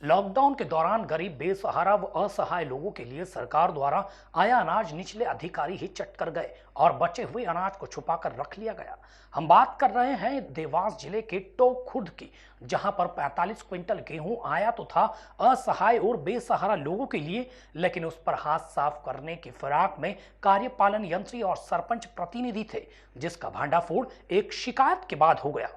Lockdown के दौरान गरीब, बेसहारा व असहाय लोगों के लिए सरकार द्वारा आया अनाज निचले अधिकारी ही चट कर गए और बचे हुए अनाज को छुपाकर रख लिया गया। हम बात कर रहे हैं देवास जिले के टोंक खुर्द की, जहां पर 45 क्विंटल गेहूं आया तो था असहाय और बेसहारा लोगों के लिए, लेकिन उस पर हाथ साफ करने की फिराक में कार्यपालन यंत्री और सरपंच प्रतिनिधि थे, जिसका भांडाफोड़ एक शिकायत के बाद हो गया।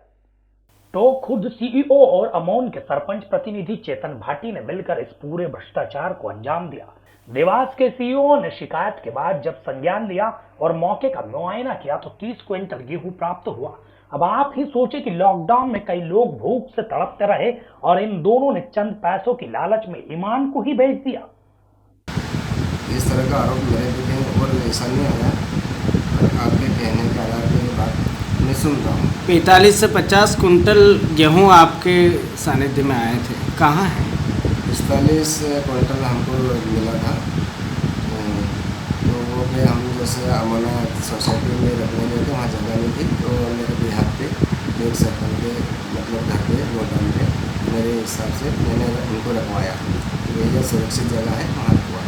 तो खुद सीईओ और अमोन के सरपंच प्रतिनिधि चेतन भाटी ने मिलकर इस पूरे भ्रष्टाचार को अंजाम दिया। देवास के सीईओ ने शिकायत के बाद जब संज्ञान लिया और मौके का मुआयना किया तो 30 क्विंटल गेहूं प्राप्त हुआ। अब आप ही सोचे कि लॉकडाउन में कई लोग भूख से तड़पते रहे और इन दोनों ने चंद पैसों की लालच में ईमान को ही बेच दिया। इस तरह का आरोप मेरे भी कहीं और ऐसा नहीं आया, और आपके कहने के आधार पर ये बात मैं सुन रहा हूँ। 45 से 50 कुंटल गेहूं आपके सानिध्य में आए थे, कहाँ है? 45 क्विंटल हमको मिला था, तो वो पे हम जैसे अमोना सोसाइटी में रखने गए थे, वहाँ जगह नहीं थी, तो मेरे बिहार पे एक सरपंच के मतलब घर पे गोदाम पे मेरे हिसाब से मैंने उनको रखवाया। ये सुरक्षित जगह है, वहाँ रखवाया।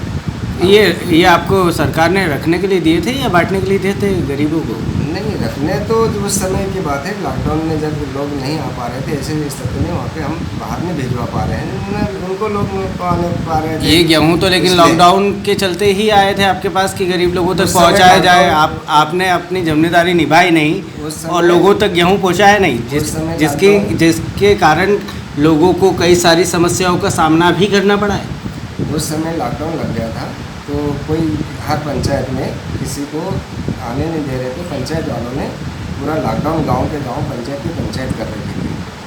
ये आपको सरकार ने रखने के लिए दिए थे या बांटने के लिए दिए थे गरीबों को? नहीं, रखने तो उस समय की बात है, लॉकडाउन में जब लोग नहीं आ पा रहे थे, ऐसे स्थिति में वहाँ पे हम बाहर नहीं भिजवा पा रहे हैं, उनको लोग नहीं पा रहे थे। ये गेहूं तो लेकिन लॉकडाउन के चलते ही आए थे आपके पास कि गरीब लोगों तक पहुंचाया जाए। आपने अपनी जिम्मेदारी निभाई नहीं और लोगों तक गेहूं पहुंचाया नहीं, जिसके कारण लोगों को कई सारी समस्याओं का सामना भी करना पड़ा है। उस समय लॉकडाउन लग गया था, तो कोई हर पंचायत में किसी को आने नहीं दे रहे थे। पंचायत वालों ने पूरा लॉकडाउन गांव के गांव पंचायत की पंचायत कर रही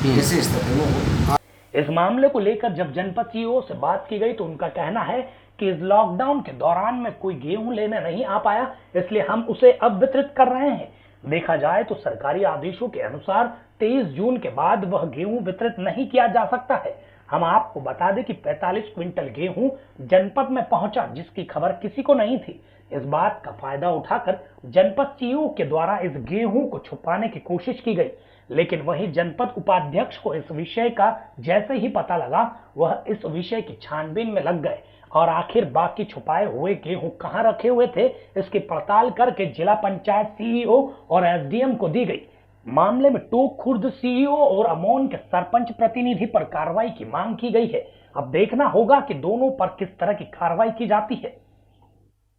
थी। ऐसी स्थिति में वो इस मामले को लेकर जब जनपद सीईओ से बात की गई तो उनका कहना है कि इस लॉकडाउन के दौरान में कोई गेहूं लेने नहीं आ पाया, इसलिए हम उसे अब वितरित कर रहे हैं। देखा जाए तो सरकारी आदेशों के अनुसार 23 जून के बाद वह गेहूं वितरित नहीं किया जा सकता है। हम आपको बता दें कि 45 क्विंटल गेहूं जनपद में पहुंचा, जिसकी खबर किसी को नहीं थी। इस बात का फायदा उठाकर जनपद सीईओ के द्वारा इस गेहूं को छुपाने की कोशिश की गई, लेकिन वहीं जनपद उपाध्यक्ष को इस विषय का जैसे ही पता लगा, वह इस विषय की छानबीन में लग गए और आखिर बाकी छुपाए हुए गेहूं कहां रखे हुए थे, इसकी पड़ताल करके जिला पंचायत सीईओ और एसडीएम को दी गई। मामले में टोंक खुर्द सीईओ और अमोन के सरपंच प्रतिनिधि पर कार्रवाई की मांग की गई है। अब देखना होगा कि दोनों पर किस तरह की कार्रवाई की जाती है।